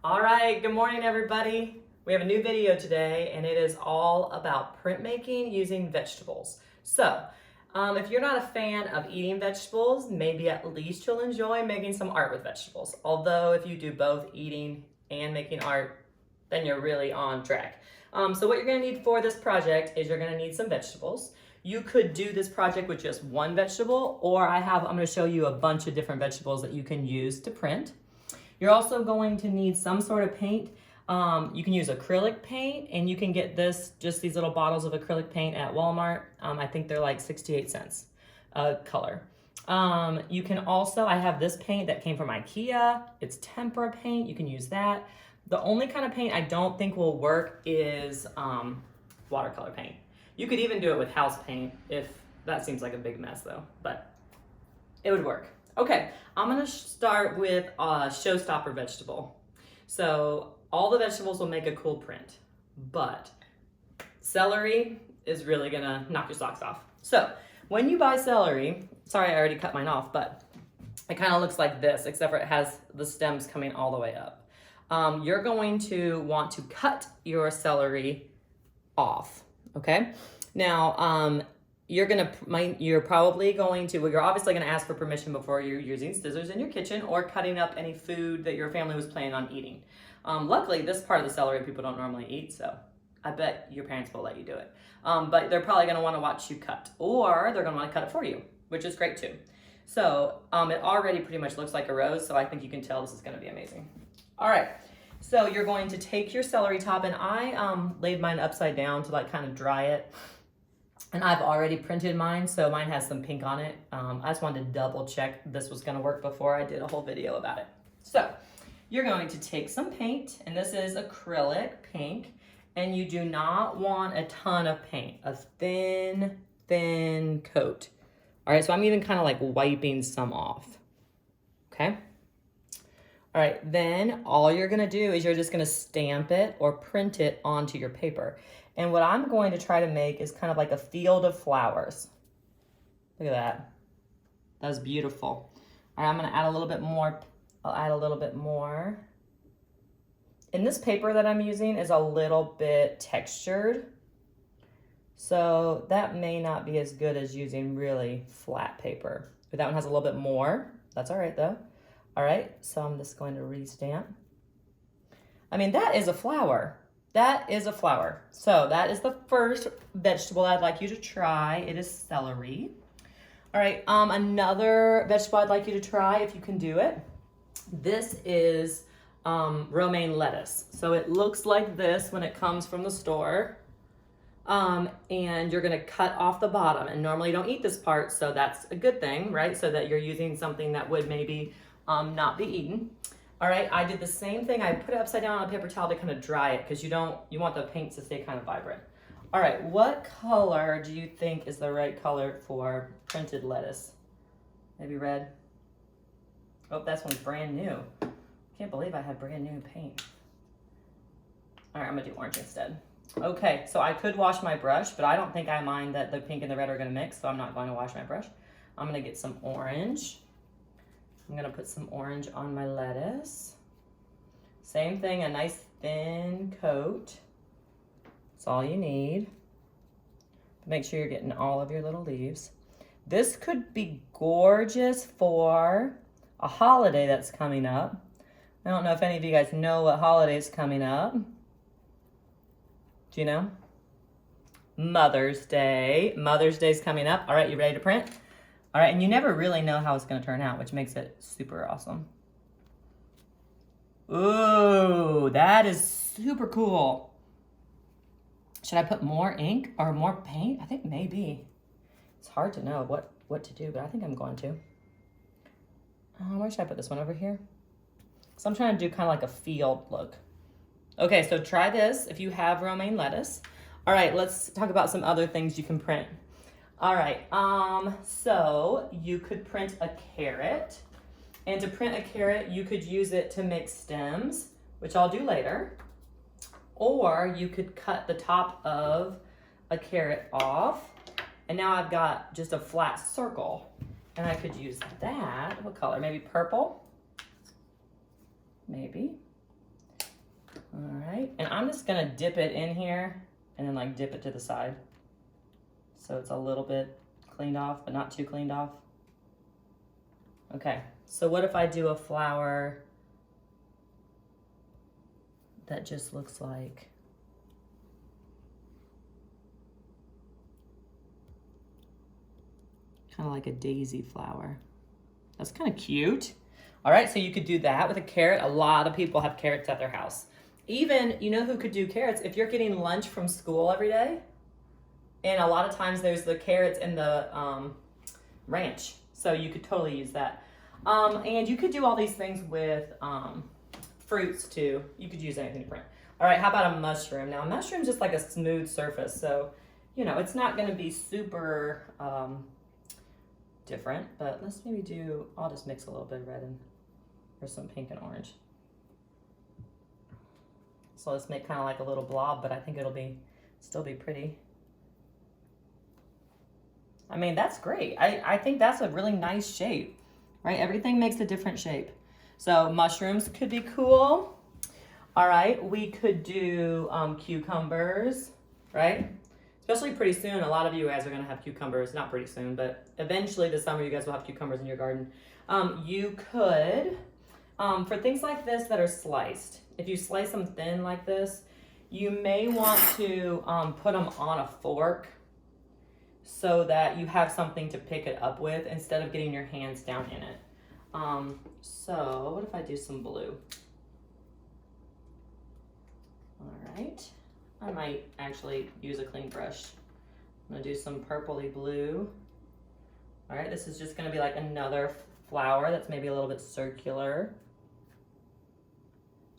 All right, good morning everybody. We have a new video today and it is all about printmaking using vegetables. So, if you're not a fan of eating vegetables, maybe at least you'll enjoy making some art with vegetables. Although if you do both eating and making art, then you're really on track. So what you're gonna need for this project is you're gonna need some vegetables. You could do this project with just one vegetable, or I'm gonna show you a bunch of different vegetables that you can use to print. You're also going to need some sort of paint. You can use acrylic paint, and you can get just these little bottles of acrylic paint at Walmart. I think they're like 68 cents a color. You can also, I have this paint that came from IKEA. It's tempera paint, you can use that. The only kind of paint I don't think will work is watercolor paint. You could even do it with house paint if that seems like a big mess though, but it would work. Okay, I'm gonna start with a showstopper vegetable. So all the vegetables will make a cool print, but celery is really gonna knock your socks off. So when you buy celery, sorry I already cut mine off, but it kind of looks like this, except for it has the stems coming all the way up. You're going to want to cut your celery off, okay? Now, you're probably going to, well, you're obviously going to ask for permission before you're using scissors in your kitchen or cutting up any food that your family was planning on eating. Luckily, this part of the celery people don't normally eat, so I bet your parents will let you do it. But they're probably going to want to watch you cut, or they're going to want to cut it for you, which is great too. So it already pretty much looks like a rose, so I think you can tell this is going to be amazing. All right, so you're going to take your celery top, and I laid mine upside down to like kind of dry it. And I've already printed mine, so mine has some pink on it. I just wanted to double check this was gonna work before I did a whole video about it. So you're going to take some paint, and this is acrylic pink, and you do not want a ton of paint, a thin coat. All right, so I'm even kind of like wiping some off, okay? All right, then all you're gonna do is you're just gonna stamp it or print it onto your paper. And what I'm going to try to make is kind of like a field of flowers. Look at that. That's beautiful. All right, I'm gonna add a little bit more. I'll add a little bit more. And this paper that I'm using is a little bit textured. So that may not be as good as using really flat paper. But that one has a little bit more. That's all right though. All right, so I'm just going to restamp. I mean, that is a flower. That is a flower. So that is the first vegetable I'd like you to try. It is celery. All right, another vegetable I'd like you to try, if you can do it. This is romaine lettuce. So it looks like this when it comes from the store. And you're gonna cut off the bottom. And normally you don't eat this part, so that's a good thing, right? So that you're using something that would maybe not be eaten. All right, I did the same thing. I put it upside down on a paper towel to kind of dry it because you want the paint to stay kind of vibrant. All right, what color do you think is the right color for printed lettuce? Maybe red? Oh, that's one's brand new. Can't believe I had brand new paint. All right, I'm gonna do orange instead. Okay, so I could wash my brush, but I don't think I mind that the pink and the red are gonna mix, so I'm not going to wash my brush. I'm gonna get some orange. I'm gonna put some orange on my lettuce. Same thing, a nice thin coat. That's all you need. Make sure you're getting all of your little leaves. This could be gorgeous for a holiday that's coming up. I don't know if any of you guys know what holiday is coming up. Do you know? Mother's Day. Mother's Day's coming up. All right, you ready to print? All right, and you never really know how it's gonna turn out, which makes it super awesome. Ooh, that is super cool. Should I put more ink or more paint? I think maybe. It's hard to know what to do, but I think I'm going to. Where should I put this one, over here? So I'm trying to do kind of like a field look. Okay, so try this if you have romaine lettuce. All right, let's talk about some other things you can print. All right, so you could print a carrot. And to print a carrot, you could use it to make stems, which I'll do later. Or you could cut the top of a carrot off. And now I've got just a flat circle. And I could use that, what color? Maybe purple? Maybe. And I'm just gonna dip it in here and then like dip it to the side. So it's a little bit cleaned off, but not too cleaned off. Okay, so what if I do a flower that just looks like kind of like a daisy flower? That's kind of cute. All right, so you could do that with a carrot. A lot of people have carrots at their house. Even, you know who could do carrots? If you're getting lunch from school every day, and a lot of times there's the carrots in the ranch. So you could totally use that. And you could do all these things with fruits too. You could use anything to print. All right, how about a mushroom? Now a mushroom's just like a smooth surface. So, you know, it's not gonna be super different, but let's maybe do, I'll just mix a little bit of red and or some pink and orange. So let's make kind of like a little blob, but I think it'll still be pretty. I mean, that's great. I think that's a really nice shape, right? Everything makes a different shape. So mushrooms could be cool. All right, we could do cucumbers, right? Especially pretty soon, a lot of you guys are gonna have cucumbers, not pretty soon, but eventually this summer you guys will have cucumbers in your garden. You could, for things like this that are sliced, if you slice them thin like this, you may want to put them on a fork so that you have something to pick it up with instead of getting your hands down in it. So what if I do some blue? All right, I might actually use a clean brush. I'm gonna do some purpley blue. All right, this is just gonna be like another flower that's maybe a little bit circular.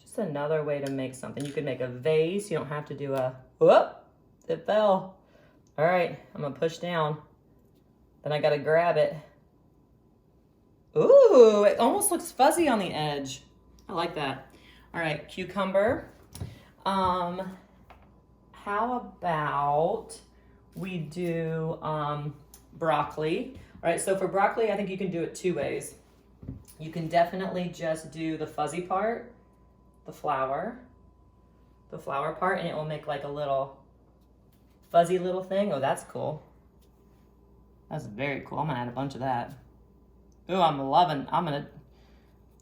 Just another way to make something. You could make a vase. You don't have to do a, whoop, it fell. All right, I'm gonna push down. Then I gotta grab it. Ooh, it almost looks fuzzy on the edge. I like that. All right, cucumber. How about we do broccoli? All right, so for broccoli, I think you can do it two ways. You can definitely just do the fuzzy part, the flower part, and it will make like a little fuzzy little thing. Oh, that's cool. That's very cool. I'm gonna add a bunch of that. Ooh, all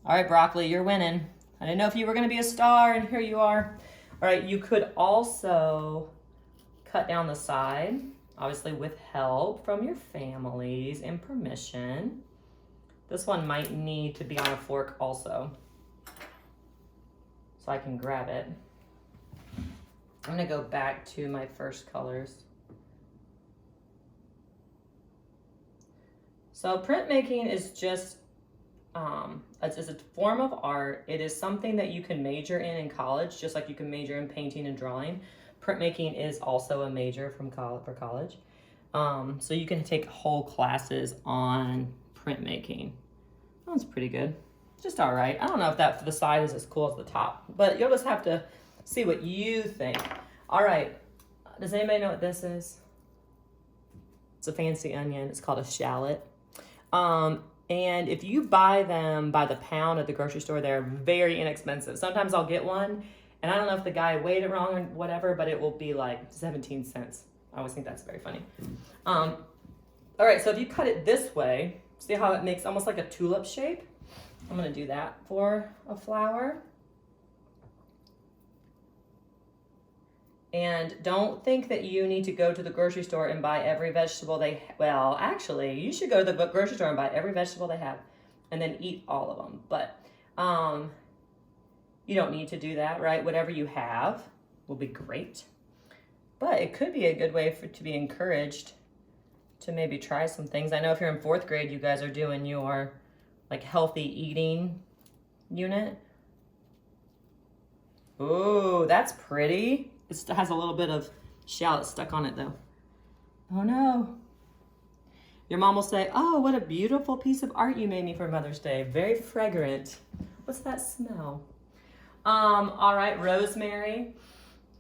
right, broccoli, you're winning. I didn't know if you were gonna be a star, and here you are. All right, you could also cut down the side, obviously with help from your families and permission. This one might need to be on a fork also, so I can grab it. I'm gonna go back to my first colors. So printmaking is just, it's a form of art. It is something that you can major in college, just like you can major in painting and drawing. Printmaking is also a major for college. So you can take whole classes on printmaking. That one's pretty good. Just all right. I don't know if that for the side is as cool as the top, but you'll just have to see what you think. All right. Does anybody know what this is? It's a fancy onion. It's called a shallot. And if you buy them by the pound at the grocery store, they're very inexpensive. Sometimes I'll get one, and I don't know if the guy weighed it wrong or whatever, but it will be like 17 cents. I always think that's very funny. All right, so if you cut it this way, see how it makes almost like a tulip shape? I'm gonna do that for a flower. And don't think that you need to go to the grocery store and buy every vegetable well, actually, you should go to the grocery store and buy every vegetable they have and then eat all of them. But you don't need to do that, right? Whatever you have will be great. But it could be a good way to be encouraged to maybe try some things. I know if you're in 4th grade, you guys are doing your like healthy eating unit. Ooh, that's pretty. It has a little bit of shallot stuck on it though. Oh no. Your mom will say, oh, what a beautiful piece of art you made me for Mother's Day. Very fragrant. What's that smell? All right, rosemary.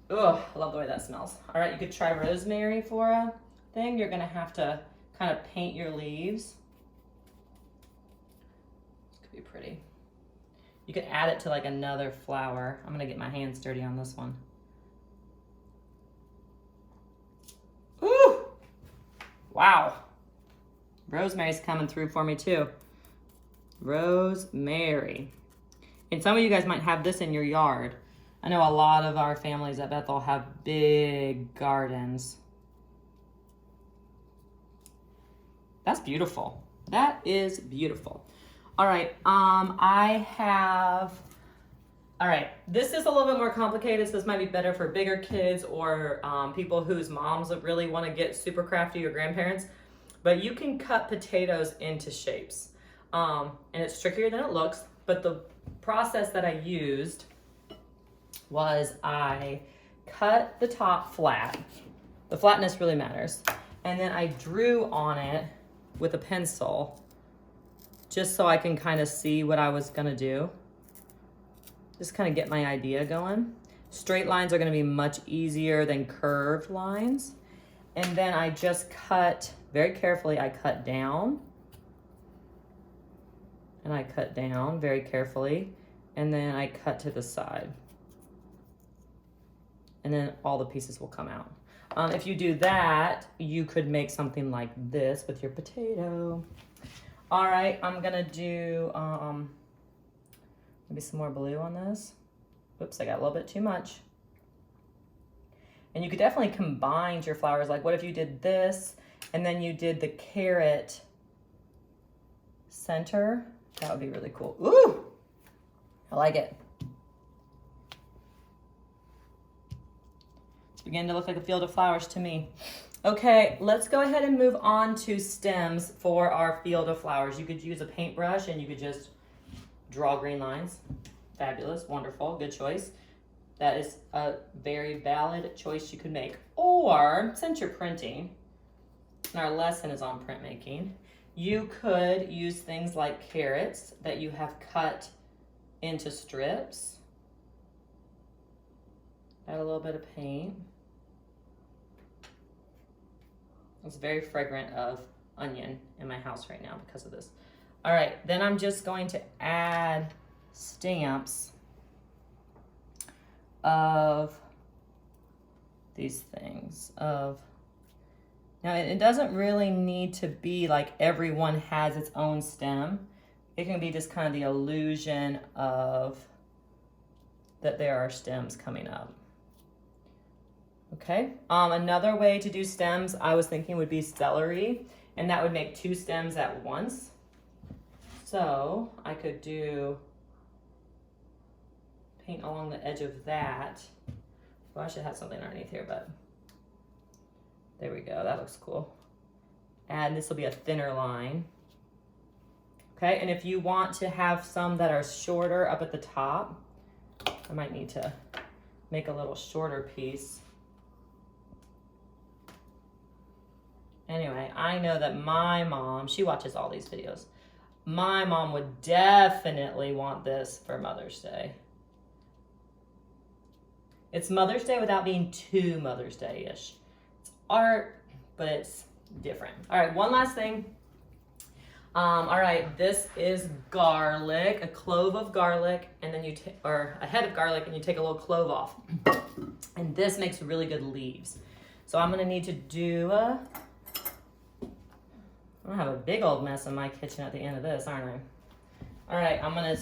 Ugh, I love the way that smells. All right, you could try rosemary for a thing. You're gonna have to kind of paint your leaves. This could be pretty. You could add it to like another flower. I'm gonna get my hands dirty on this one. Ooh! Wow. Rosemary's coming through for me too. Rosemary. And some of you guys might have this in your yard. I know a lot of our families at Bethel have big gardens. That's beautiful. That is beautiful. All right, all right, this is a little bit more complicated, so this might be better for bigger kids or people whose moms really want to get super crafty, or grandparents. But you can cut potatoes into shapes. And it's trickier than it looks, but the process that I used was I cut the top flat. The flatness really matters. And then I drew on it with a pencil just so I can kind of see what I was gonna do. Just kind of get my idea going. Straight lines are gonna be much easier than curved lines. And then I just cut, very carefully, I cut down. And I cut down very carefully. And then I cut to the side. And then all the pieces will come out. If you do that, you could make something like this with your potato. All right, I'm gonna do maybe some more blue on this. Oops, I got a little bit too much. And you could definitely combine your flowers. Like, what if you did this and then you did the carrot center? That would be really cool. Ooh, I like it. It's beginning to look like a field of flowers to me. Okay, let's go ahead and move on to stems for our field of flowers. You could use a paintbrush and you could just draw green lines. Fabulous, wonderful, good choice. That is a very valid choice you could make. Or, since you're printing, and our lesson is on printmaking, you could use things like carrots that you have cut into strips. Add a little bit of paint. It's very fragrant of onion in my house right now because of this. All right, then I'm just going to add stamps of these things. Now it doesn't really need to be like everyone has its own stem. It can be just kind of the illusion of that there are stems coming up. Okay, another way to do stems I was thinking would be celery, and that would make 2 stems at once. So I could do paint along the edge of that. Well, I should have something underneath here, but there we go, that looks cool. And this will be a thinner line. Okay, and if you want to have some that are shorter up at the top, I might need to make a little shorter piece. Anyway, I know that my mom, she watches all these videos. My mom would definitely want this for Mother's Day. It's Mother's Day without being too Mother's Day-ish. It's art, but it's different. All right, one last thing. All right, this is garlic, a clove of garlic, and then or a head of garlic, and you take a little clove off. And this makes really good leaves. So I'm gonna need to do I'm gonna have a big old mess in my kitchen at the end of this, aren't I? All right, I'm gonna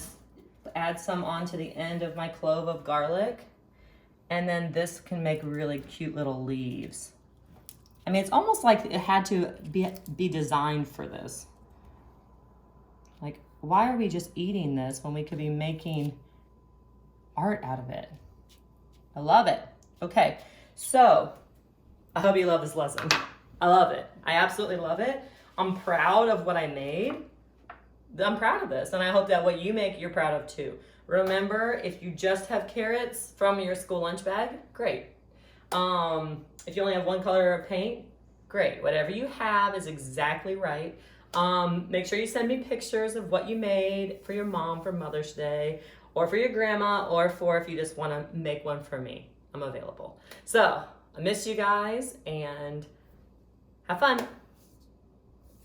add some onto the end of my clove of garlic. And then this can make really cute little leaves. I mean, it's almost like it had to be designed for this. Like, why are we just eating this when we could be making art out of it? I love it. Okay, so I hope you love this lesson. I love it. I absolutely love it. I'm proud of what I made. I'm proud of this, and I hope that what you make, you're proud of too. Remember, if you just have carrots from your school lunch bag, great. If you only have one color of paint, great. Whatever you have is exactly right. Make sure you send me pictures of what you made for your mom for Mother's Day, or for your grandma, or for if you just want to make one for me. I'm available. So, I miss you guys, and have fun.